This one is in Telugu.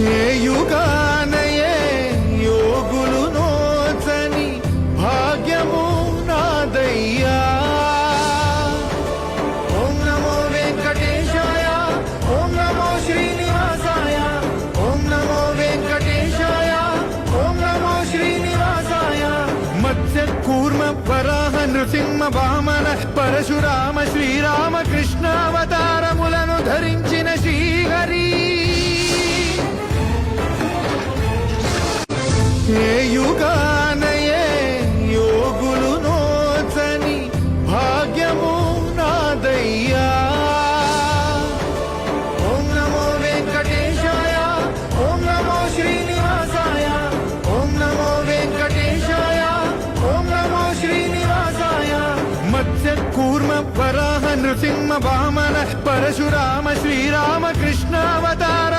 ఏ యుగానయే యోగులు నోచని భాగ్యము నాదయ్యా. ఓం నమో వెంకటేశాయ, ఓం నమో శ్రీనివాసాయ, ఓం నమో వెంకటేశాయ, ఓం నమో శ్రీనివాసాయ. మత్స్య కూర్మ వరాహ నృసింహ వామన పరశురామ శ్రీరామ కృష్ణావతారములను ధరించిన శ్రీహరి. ఏ యుగానయే యోగులు నోచని భాగ్యము నాదయ్యా. ఓం నమో వెంకటేశాయ, ఓం నమో శ్రీనివాసాయ, ఓం నమో వెంకటేశాయ, ఓం నమో శ్రీనివాసాయ. మత్స్య కూర్మ వరాహ నృసింహ వామన పరశురామ శ్రీరామ కృష్ణావతార